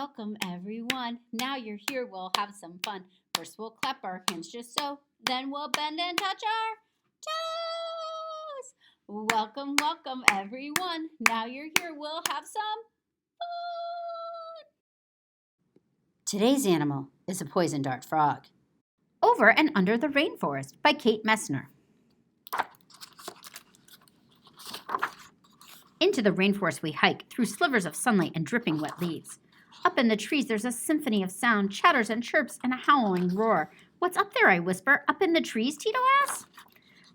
welcome everyone. Now you're here, we'll have some fun. First we'll clap our hands just so, then we'll bend and touch our toes. Welcome everyone. Now you're here, we'll have some fun. Today's animal is a poison dart frog. Over and Under the Rainforest by Kate Messner. Into the rainforest we hike, through slivers of sunlight and dripping wet leaves. Up in the trees there's a symphony of sound, chatters and chirps, and a howling roar. What's up there, I whisper. Up in the trees, Tito asks.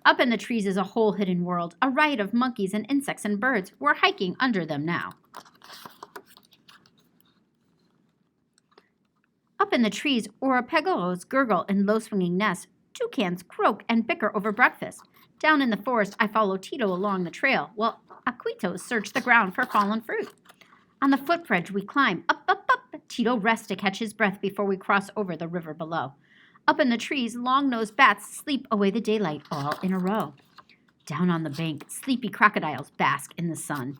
Up in the trees is a whole hidden world, a riot of monkeys and insects and birds. We're hiking under them now. Up in the trees, orapegos gurgle in low-swinging nests. Toucans croak and bicker over breakfast. Down in the forest, I follow Tito along the trail, while aquitos search the ground for fallen fruit. On the footbridge, we climb. Up. Tito rests to catch his breath before we cross over the river below. Up in the trees, long-nosed bats sleep away the daylight all in a row. Down on the bank, sleepy crocodiles bask in the sun.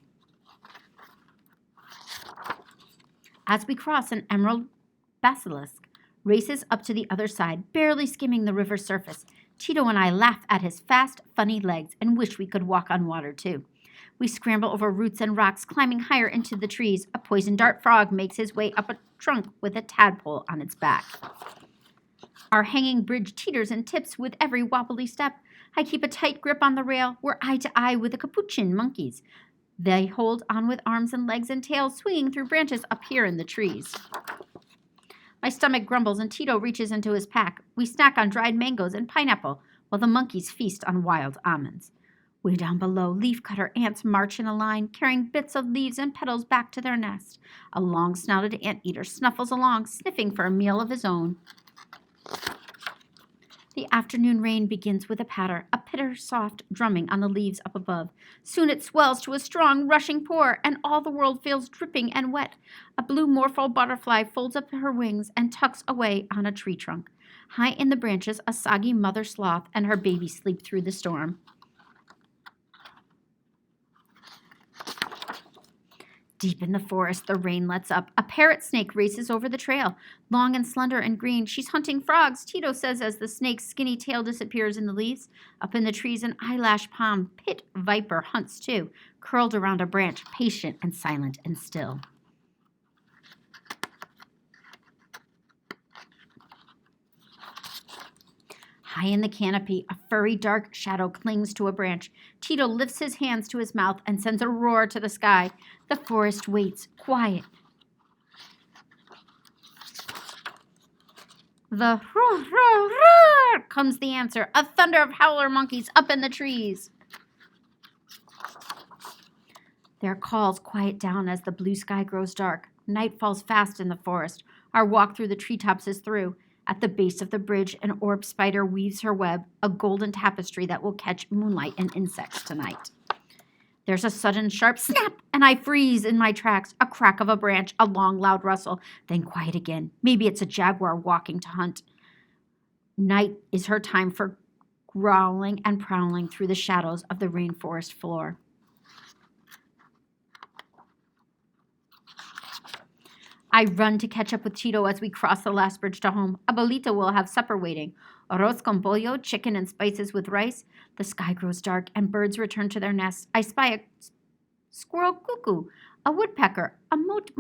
As we cross, an emerald basilisk races up to the other side, barely skimming the river's surface. Tito and I laugh at his fast, funny legs and wish we could walk on water too. We scramble over roots and rocks, climbing higher into the trees. A poison dart frog makes his way up a trunk with a tadpole on its back. Our hanging bridge teeters and tips with every wobbly step. I keep a tight grip on the rail. We're eye to eye with the capuchin monkeys. They hold on with arms and legs and tails swinging through branches up here in the trees. My stomach grumbles and Tito reaches into his pack. We snack on dried mangoes and pineapple while the monkeys feast on wild almonds. Way down below, leafcutter ants march in a line, carrying bits of leaves and petals back to their nest. A long-snouted anteater snuffles along, sniffing for a meal of his own. The afternoon rain begins with a patter, a pitter-soft drumming on the leaves up above. Soon it swells to a strong, rushing pour, and all the world feels dripping and wet. A blue morphle butterfly folds up her wings and tucks away on a tree trunk. High in the branches, a soggy mother sloth and her baby sleep through the storm. Deep in the forest, the rain lets up. A parrot snake races over the trail. Long and slender and green, she's hunting frogs, Tito says as the snake's skinny tail disappears in the leaves. Up in the trees, an eyelash palm pit viper hunts too, curled around a branch, patient and silent and still. High in the canopy, a furry dark shadow clings to a branch. Tito lifts his hands to his mouth and sends a roar to the sky. The forest waits, quiet. The roar, roar, roar comes the answer, a thunder of howler monkeys up in the trees. Their calls quiet down as the blue sky grows dark. Night falls fast in the forest. Our walk through the treetops is through. At the base of the bridge, an orb spider weaves her web, a golden tapestry that will catch moonlight and insects tonight. There's a sudden sharp snap, and I freeze in my tracks, a crack of a branch, a long, loud rustle, then quiet again. Maybe it's a jaguar walking to hunt. Night is her time for growling and prowling through the shadows of the rainforest floor. I run to catch up with Tito as we cross the last bridge to home. Abuelita will have supper waiting. Arroz con pollo, chicken and spices with rice. The sky grows dark and birds return to their nests. I spy a squirrel cuckoo, a woodpecker, a mote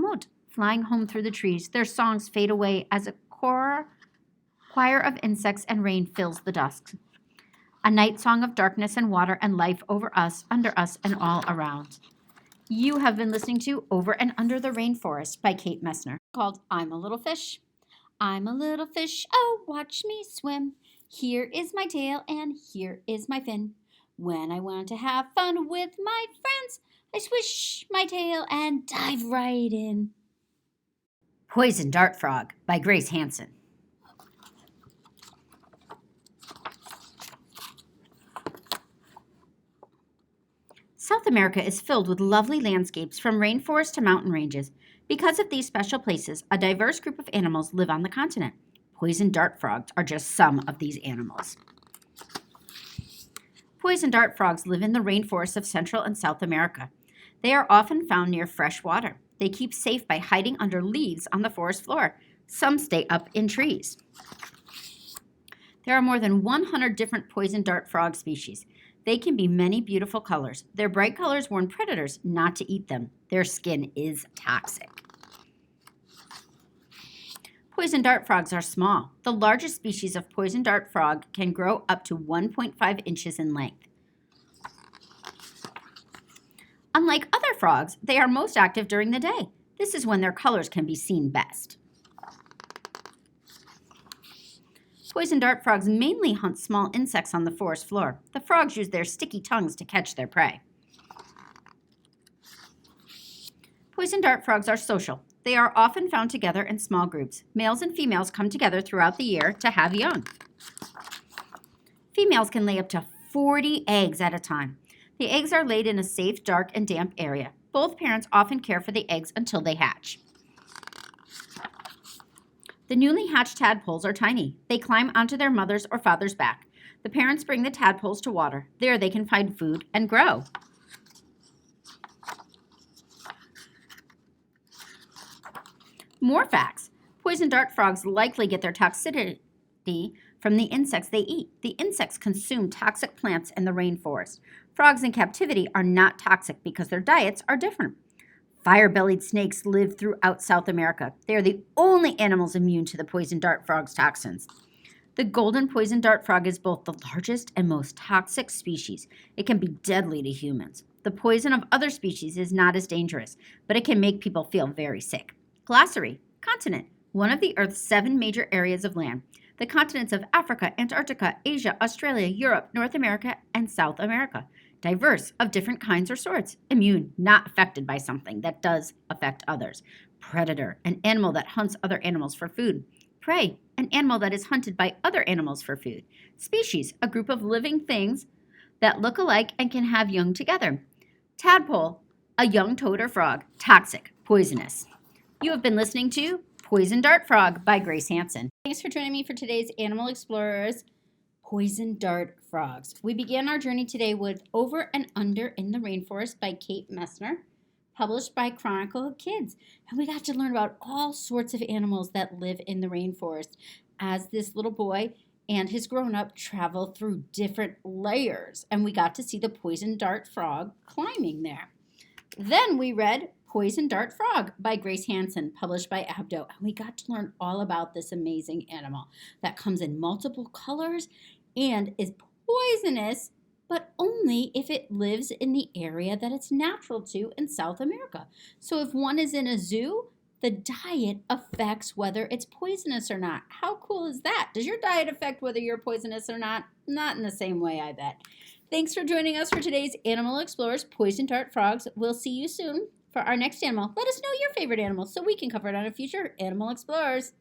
flying home through the trees. Their songs fade away as a choir of insects and rain fills the dusk. A night song of darkness and water and life over us, under us, and all around. You have been listening to Over and Under the Rainforest by Kate Messner, called I'm a Little Fish. I'm a little fish, oh, watch me swim. Here is my tail and here is my fin. When I want to have fun with my friends, I swish my tail and dive right in. Poison Dart Frog by Grace Hansen. South America is filled with lovely landscapes from rainforest to mountain ranges. Because of these special places, a diverse group of animals live on the continent. Poison dart frogs are just some of these animals. Poison dart frogs live in the rainforests of Central and South America. They are often found near fresh water. They keep safe by hiding under leaves on the forest floor. Some stay up in trees. There are more than 100 different poison dart frog species. They can be many beautiful colors. Their bright colors warn predators not to eat them. Their skin is toxic. Poison dart frogs are small. The largest species of poison dart frog can grow up to 1.5 inches in length. Unlike other frogs, they are most active during the day. This is when their colors can be seen best. Poison dart frogs mainly hunt small insects on the forest floor. The frogs use their sticky tongues to catch their prey. Poison dart frogs are social. They are often found together in small groups. Males and females come together throughout the year to have young. Females can lay up to 40 eggs at a time. The eggs are laid in a safe, dark, and damp area. Both parents often care for the eggs until they hatch. The newly hatched tadpoles are tiny. They climb onto their mother's or father's back. The parents bring the tadpoles to water. There they can find food and grow. More facts. Poison dart frogs likely get their toxicity from the insects they eat. The insects consume toxic plants in the rainforest. Frogs in captivity are not toxic because their diets are different. Fire-bellied snakes live throughout South America. They are the only animals immune to the poison dart frog's toxins. The golden poison dart frog is both the largest and most toxic species. It can be deadly to humans. The poison of other species is not as dangerous, but it can make people feel very sick. Glossary. Continent. One of the Earth's 7 major areas of land. The continents of Africa, Antarctica, Asia, Australia, Europe, North America, and South America. Diverse, of different kinds or sorts. Immune, not affected by something that does affect others. Predator, an animal that hunts other animals for food. Prey, an animal that is hunted by other animals for food. Species, a group of living things that look alike and can have young together. Tadpole, a young toad or frog. Toxic, poisonous. You have been listening to Poison Dart Frog by Grace Hansen. Thanks for joining me for today's Animal Explorers Poison Dart Frogs. We began our journey today with Over and Under in the Rainforest by Kate Messner, published by Chronicle Kids. And we got to learn about all sorts of animals that live in the rainforest as this little boy and his grown-up travel through different layers. And we got to see the poison dart frog climbing there. Then we read Poison Dart Frog by Grace Hansen, published by ABDO. And we got to learn all about this amazing animal that comes in multiple colors and is poisonous, but only if it lives in the area that it's natural to in South America. So if one is in a zoo, the diet affects whether it's poisonous or not. How cool is that? Does your diet affect whether you're poisonous or not? Not in the same way, I bet. Thanks for joining us for today's Animal Explorers Poison Dart Frogs. We'll see you soon for our next animal. Let us know your favorite animal so we can cover it on a future Animal Explorers.